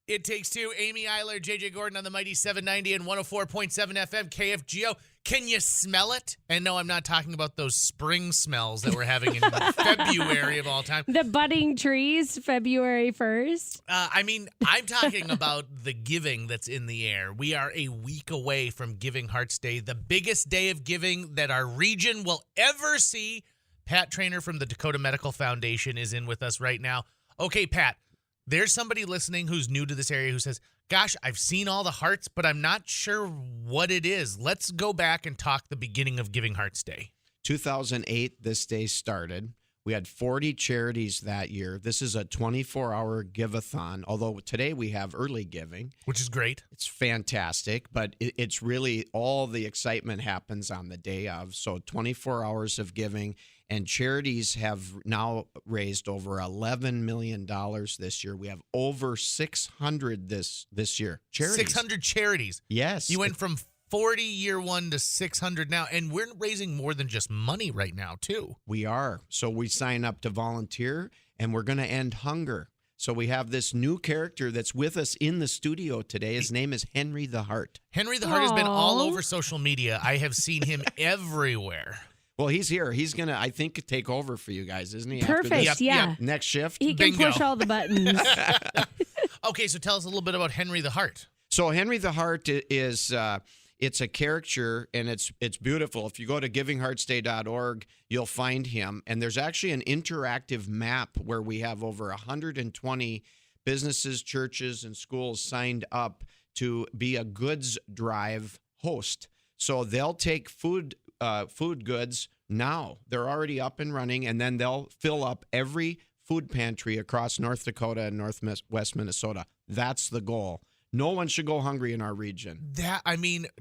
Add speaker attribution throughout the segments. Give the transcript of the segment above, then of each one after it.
Speaker 1: It Takes Two. Amy Eiler, JJ Gordon on the mighty 790 and 104.7 FM KFGO. Can you smell it? And no, I'm not talking about those spring smells that we're having in February of all time.
Speaker 2: The budding trees, February 1st.
Speaker 1: I'm talking about the giving that's in the air. We are a week away from Giving Hearts Day, the biggest day of giving that our region will ever see. Pat Traynor from the Dakota Medical Foundation is in with us right now. Okay, Pat. There's somebody listening who's new to this area who says, gosh, I've seen all the hearts, but I'm not sure what it is. Let's go back and talk the beginning of Giving Hearts Day.
Speaker 3: 2008, this day started. We had 40 charities that year. This is a 24-hour give-a-thon, although today we have early giving.
Speaker 1: Which is great.
Speaker 3: It's fantastic, but it's really all the excitement happens on the day of. So 24 hours of giving. And charities have now raised over $11 million this year. We have over 600 this year. Charities.
Speaker 1: 600 charities.
Speaker 3: Yes.
Speaker 1: You went from 40 year one to 600 now. And we're raising more than just money right now, too.
Speaker 3: We are. So we sign up to volunteer, and we're going to end hunger. So we have this new character that's with us in the studio today. His name is Henry the Heart.
Speaker 1: Henry the Heart has been all over social media. I have seen him everywhere.
Speaker 3: Well, he's here. He's going to, I think, take over for you guys, isn't he?
Speaker 2: Perfect,
Speaker 3: After this
Speaker 2: yeah.
Speaker 3: next shift.
Speaker 2: He can
Speaker 1: Bingo.
Speaker 2: push all the buttons.
Speaker 1: Okay, so tell us a little bit about Henry the Heart.
Speaker 3: So Henry the Heart is, it's a caricature, and it's beautiful. If you go to givingheartsday.org, you'll find him. And there's actually an interactive map where we have over 120 businesses, churches, and schools signed up to be a goods drive host. So they'll take food goods now. They're already up and running, and then they'll fill up every food pantry across North Dakota and Northwest Minnesota. That's the goal. No one should go hungry in our region.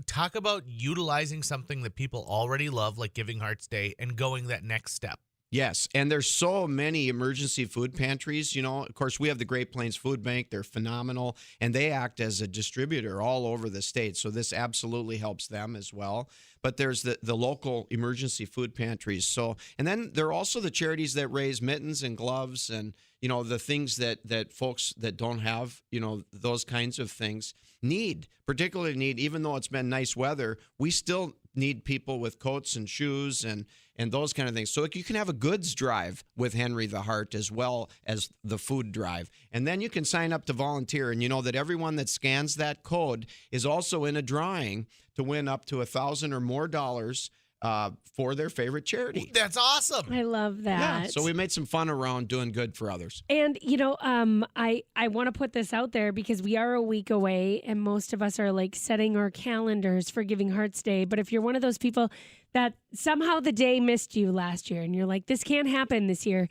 Speaker 1: Talk about utilizing something that people already love, like Giving Hearts Day, and going that next step.
Speaker 3: Yes, and there's so many emergency food pantries. You know, of course, we have the Great Plains Food Bank. They're phenomenal, and they act as a distributor all over the state. So this absolutely helps them as well. But there's the local emergency food pantries. So, and then there are also the charities that raise mittens and gloves and, you know, the things that folks that don't have, you know, those kinds of things particularly need, even though it's been nice weather, we still need people with coats and shoes and those kind of things. So you can have a goods drive with Henry the Heart as well as the food drive. And then you can sign up to volunteer. And you know that everyone that scans that code is also in a drawing to win up to $1,000 or more for their favorite charity.
Speaker 1: That's awesome.
Speaker 2: I love that.
Speaker 3: Yeah, so we made some fun around doing good for others.
Speaker 2: And, you know, I want to put this out there because we are a week away and most of us are like setting our calendars for Giving Hearts Day. But if you're one of those people that somehow the day missed you last year and you're like, this can't happen this year,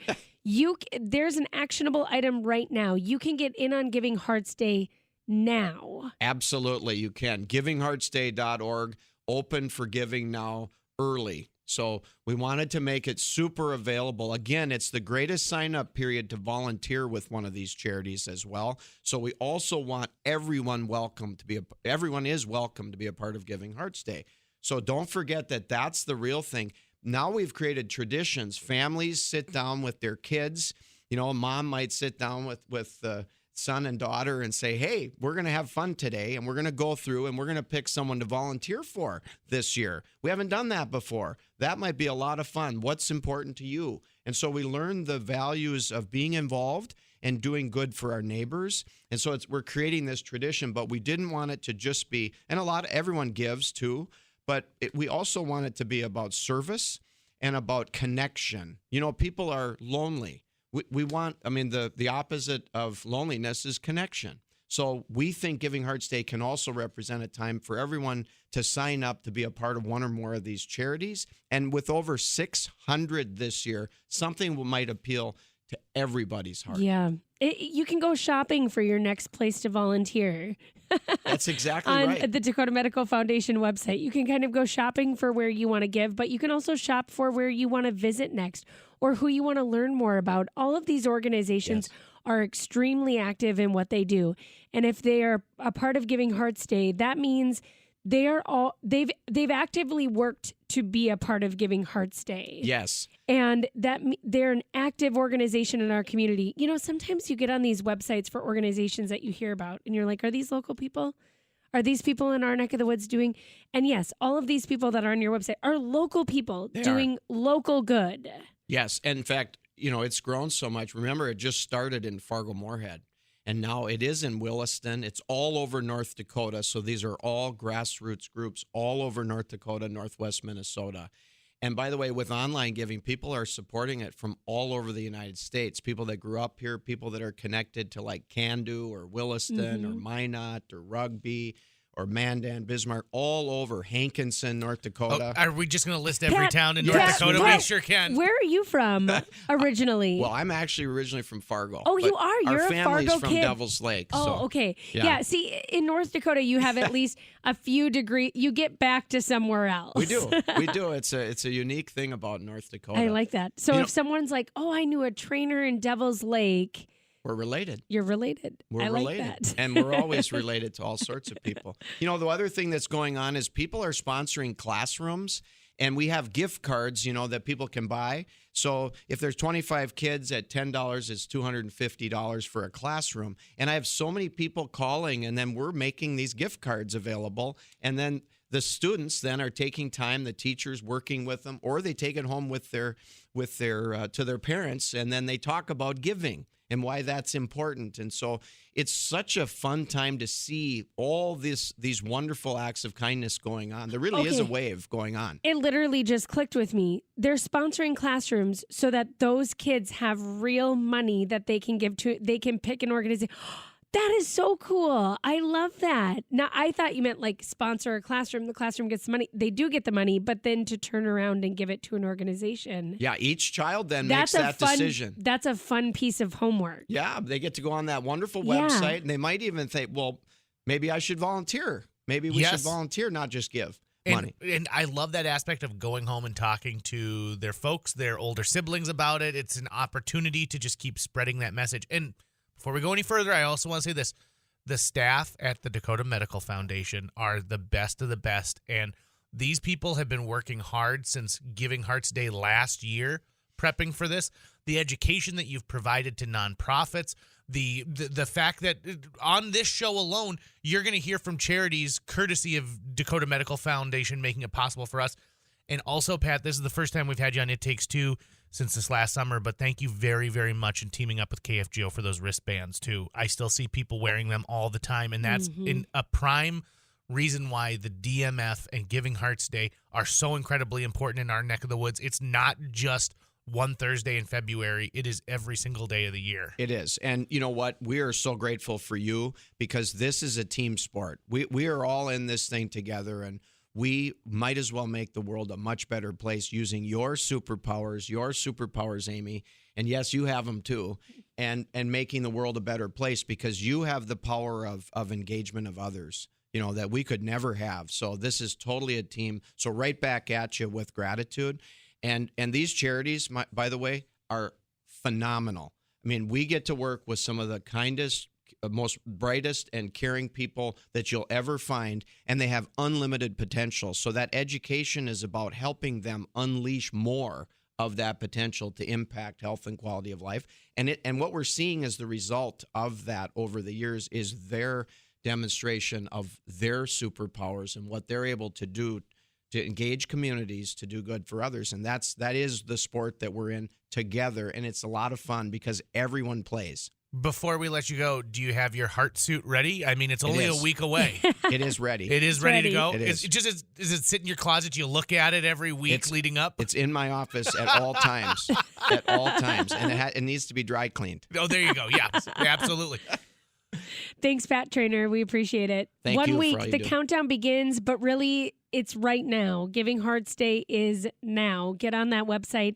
Speaker 2: there's an actionable item right now. You can get in on Giving Hearts Day now.
Speaker 3: Absolutely, you can. GivingHeartsDay.org, open for giving now, early. So we wanted to make it super available. Again, it's the greatest sign-up period to volunteer with one of these charities as well. So we also want everyone is welcome to be a part of Giving Hearts Day. So don't forget that that's the real thing. Now we've created traditions. Families sit down with their kids. You know, mom might sit down with the son and daughter and say, hey, we're going to have fun today, and we're going to go through and we're going to pick someone to volunteer for this year. We haven't done that before. That might be a lot of fun. What's important to you? And so we learn the values of being involved and doing good for our neighbors. And so we're creating this tradition, but we didn't want it to just be, and everyone gives too, but we also want it to be about service and about connection. You know, people are lonely. We want, the opposite of loneliness is connection. So we think Giving Hearts Day can also represent a time for everyone to sign up to be a part of one or more of these charities. And with over 600 this year, something might appeal to everybody's heart.
Speaker 2: Yeah. You can go shopping for your next place to volunteer.
Speaker 3: That's exactly right.
Speaker 2: On the Dakota Medical Foundation website, you can kind of go shopping for where you want to give, but you can also shop for where you want to visit next or who you want to learn more about. All of these organizations are extremely active in what they do. And if they are a part of Giving Hearts Day, that means they've actively worked to be a part of Giving Hearts Day.
Speaker 3: Yes.
Speaker 2: And that they're an active organization in our community. You know, sometimes you get on these websites for organizations that you hear about and you're like, are these local people? Are these people in our neck of the woods doing? And yes, all of these people that are on your website are local people doing local good.
Speaker 3: Yes. And in fact, you know, it's grown so much. Remember, it just started in Fargo-Moorhead. And now it is in Williston. It's all over North Dakota. So these are all grassroots groups all over North Dakota, Northwest Minnesota. And by the way, with online giving, people are supporting it from all over the United States. People that grew up here, people that are connected to like Candu or Williston or Minot or Rugby or Mandan, Bismarck, all over Hankinson, North Dakota.
Speaker 1: Are we just going to list every town in North
Speaker 2: Pat,
Speaker 1: Dakota? We sure can.
Speaker 2: Where are you from originally?
Speaker 3: Well, I'm actually originally from Fargo.
Speaker 2: Oh, you are? You're
Speaker 3: our
Speaker 2: a
Speaker 3: family's
Speaker 2: Fargo
Speaker 3: from
Speaker 2: kid?
Speaker 3: Devil's Lake.
Speaker 2: Oh,
Speaker 3: so,
Speaker 2: okay.
Speaker 3: yeah.
Speaker 2: Yeah. See, in North Dakota, you have at least a few degrees. You get back to somewhere else.
Speaker 3: We do. We do. It's a unique thing about North Dakota.
Speaker 2: I like that. So
Speaker 3: You
Speaker 2: if
Speaker 3: know-
Speaker 2: someone's like, oh, I knew a trainer in Devil's Lake,
Speaker 3: We're related.
Speaker 2: you're related.
Speaker 3: We're
Speaker 2: I like
Speaker 3: related.
Speaker 2: that.
Speaker 3: And we're always related to all sorts of people. You know, the other thing that's going on is people are sponsoring classrooms, and we have gift cards, you know, that people can buy. So if there's 25 kids at $10, it's $250 for a classroom. And I have so many people calling, and then we're making these gift cards available. And then the students then are taking time, the teachers working with them, or they take it home with their to their parents, and then they talk about giving and why that's important. And so it's such a fun time to see all these wonderful acts of kindness going on. There really is a wave going on.
Speaker 2: It literally just clicked with me. They're sponsoring classrooms so that those kids have real money that they can give to, they can pick an organization. That is so cool. I love that. Now, I thought you meant like sponsor a classroom. The classroom gets the money. They do get the money, but then to turn around and give it to an organization.
Speaker 3: Yeah, each child then makes that decision.
Speaker 2: That's a fun piece of homework.
Speaker 3: Yeah, they get to go on that wonderful website, and they might even think, well, maybe I should volunteer. Maybe we should volunteer, not just give money.
Speaker 1: And I love that aspect of going home and talking to their folks, their older siblings about it. It's an opportunity to just keep spreading that message. And before we go any further, I also want to say this. The staff at the Dakota Medical Foundation are the best of the best, and these people have been working hard since Giving Hearts Day last year, prepping for this. The education that you've provided to nonprofits, the fact that on this show alone, you're going to hear from charities courtesy of Dakota Medical Foundation making it possible for us. And also, Pat, this is the first time we've had you on It Takes Two since this last summer, but thank you very, very much in teaming up with KFGO for those wristbands, too. I still see people wearing them all the time, and that's in a prime reason why the DMF and Giving Hearts Day are so incredibly important in our neck of the woods. It's not just one Thursday in February. It is every single day of the year.
Speaker 3: It is. And you know what? We are so grateful for you because this is a team sport. We are all in this thing together, and we might as well make the world a much better place using your superpowers, Amy. And yes, you have them too. And making the world a better place because you have the power of engagement of others, you know, that we could never have. So this is totally a team. So right back at you with gratitude. And these charities, by the way, are phenomenal. I mean, we get to work with some of the kindest, most brightest and caring people that you'll ever find, and they have unlimited potential. So that education is about helping them unleash more of that potential to impact health and quality of life. And what we're seeing as the result of that over the years is their demonstration of their superpowers and what they're able to do to engage communities, to do good for others. And that is the sport that we're in together. And it's a lot of fun because everyone plays.
Speaker 1: Before we let you go, do you have your heart suit ready? I mean, it's only a week away.
Speaker 3: It is ready.
Speaker 1: It is ready to go?
Speaker 3: It is.
Speaker 1: Does it sit in your closet? You look at it every week leading up?
Speaker 3: It's in my office at all times. At all times. And it needs to be dry cleaned.
Speaker 1: Oh, there you go. Yeah, absolutely.
Speaker 2: Thanks, Pat Traynor. We appreciate it.
Speaker 3: Thank
Speaker 2: 1
Speaker 3: you
Speaker 2: week,
Speaker 3: for all you
Speaker 2: the
Speaker 3: do.
Speaker 2: countdown begins, but really it's right now. Giving Hearts Day is now. Get on that website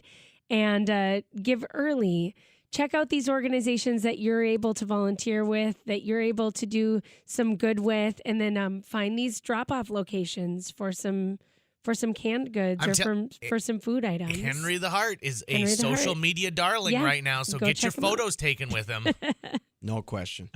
Speaker 2: and give early. Check out these organizations that you're able to volunteer with, that you're able to do some good with, and then find these drop-off locations for some canned goods for some food items.
Speaker 1: Henry the Heart is a social media darling right now, so
Speaker 2: Go
Speaker 1: get your
Speaker 2: check him out.
Speaker 1: photos taken with him.
Speaker 3: No question.